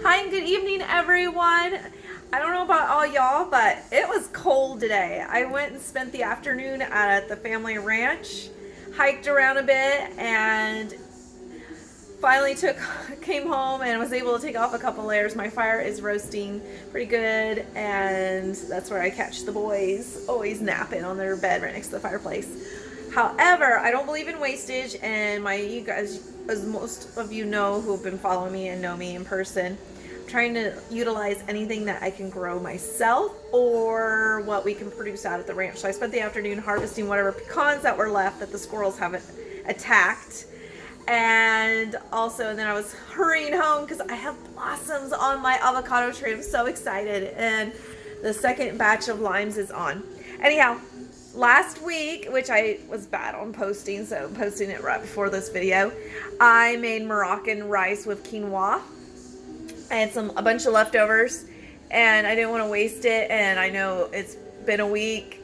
Hi and good evening, everyone. I don't know about all y'all, but it was cold today. I went and spent the afternoon at the family ranch, hiked around a bit, and finally came home and was able to take off a couple layers. My fire is roasting pretty good, and that's where I catch the boys always napping on their bed right next to the fireplace. However, I don't believe in wastage, and you guys, as most of you know who have been following me and know me in person, I'm trying to utilize anything that I can grow myself or what we can produce out at the ranch. So I spent the afternoon harvesting whatever pecans that were left that the squirrels haven't attacked. And then I was hurrying home because I have blossoms on my avocado tree. I'm so excited. And the second batch of limes is on. Anyhow, last week, which I was bad on posting, so I'm posting it right before this video, I made Moroccan rice with quinoa and a bunch of leftovers, and I didn't want to waste it, and I know it's been a week,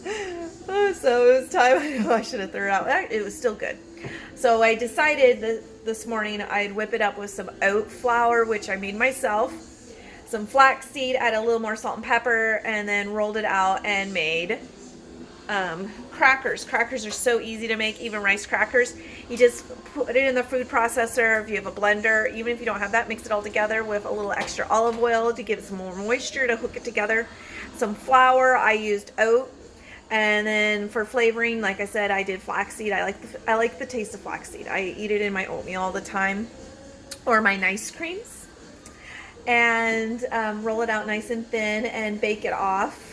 so it was time. I know I should have thrown it out. It was still good. So I decided that this morning I'd whip it up with some oat flour, which I made myself, some flaxseed, add a little more salt and pepper, and then rolled it out and made crackers. Crackers are so easy to make, even rice crackers. You just put it in the food processor. If you have a blender, even if you don't have that, mix it all together with a little extra olive oil to give it some more moisture to hook it together. Some flour. I used oat. And then for flavoring, like I said, I did flaxseed. I like the taste of flaxseed. I eat it in my oatmeal all the time, or my nice creams. And roll it out nice and thin and bake it off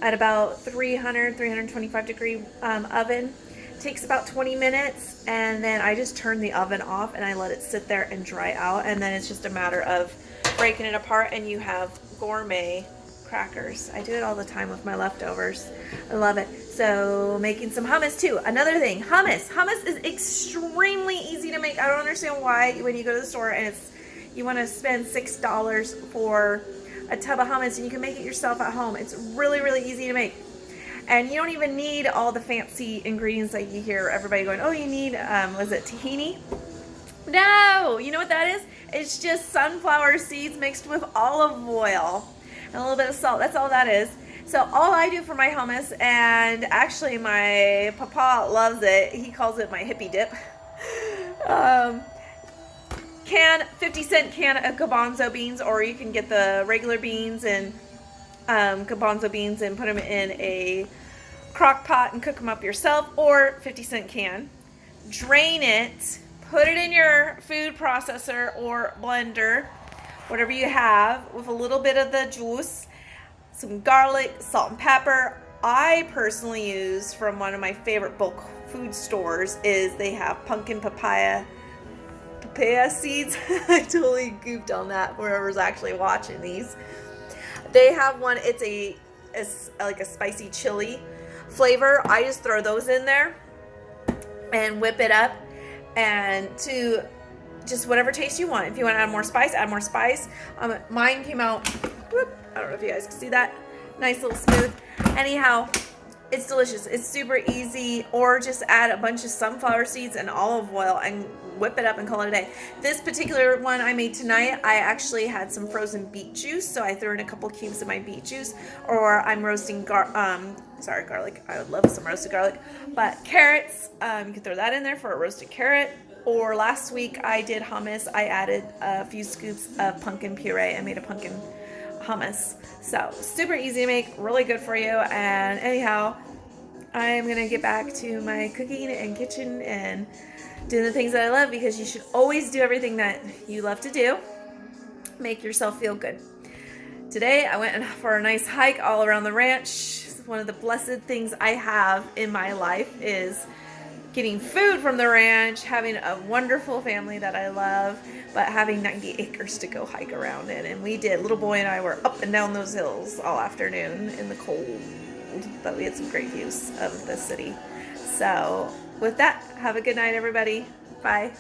at about 325 degree oven. Takes about 20 minutes, and then I just turn the oven off and I let it sit there and dry out, and then it's just a matter of breaking it apart and you have gourmet crackers. I do it all the time with my leftovers. I love it. So making some hummus too. Another thing, hummus. Hummus is extremely easy to make. I don't understand why when you go to the store and you want to spend $6 for a tub of hummus and you can make it yourself at home. It's really, really easy to make. And you don't even need all the fancy ingredients that you hear everybody going, oh, you need, was it tahini? No, you know what that is? It's just sunflower seeds mixed with olive oil and a little bit of salt. That's all that is. So all I do for my hummus, and actually my papa loves it. He calls it my hippie dip. 50-cent can of garbanzo beans, or you can get the regular beans and garbanzo beans and put them in a crock pot and cook them up yourself, or 50-cent can. Drain it, put it in your food processor or blender, whatever you have, with a little bit of the juice, some garlic, salt and pepper. I personally use from one of my favorite bulk food stores is they have pumpkin papaya seeds. I totally goofed on that, whoever's actually watching these. They have one, it's like a spicy chili flavor. I just throw those in there and whip it up, and to just whatever taste you want. If you want to add more spice, add more spice. Mine came out, whoop, I don't know if you guys can see that, nice little smooth. Anyhow, it's delicious. It's super easy. Or just add a bunch of sunflower seeds and olive oil and whip it up and call it a day. This particular one I made tonight, I actually had some frozen beet juice, so I threw in a couple cubes of my beet juice. Or I'm roasting garlic. I would love some roasted garlic. But carrots, you can throw that in there for a roasted carrot. Or last week I did hummus. I added a few scoops of pumpkin puree and made a pumpkin hummus. So super easy to make, really good for you. And anyhow, I'm gonna get back to my cooking and kitchen and doing the things that I love, because you should always do everything that you love to do. Make yourself feel good. Today I went for a nice hike all around the ranch. One of the blessed things I have in my life is getting food from the ranch, having a wonderful family that I love, but having 90 acres to go hike around in. And we did. Little boy and I were up and down those hills all afternoon in the cold, but we had some great views of the city. So with that, have a good night, everybody. Bye.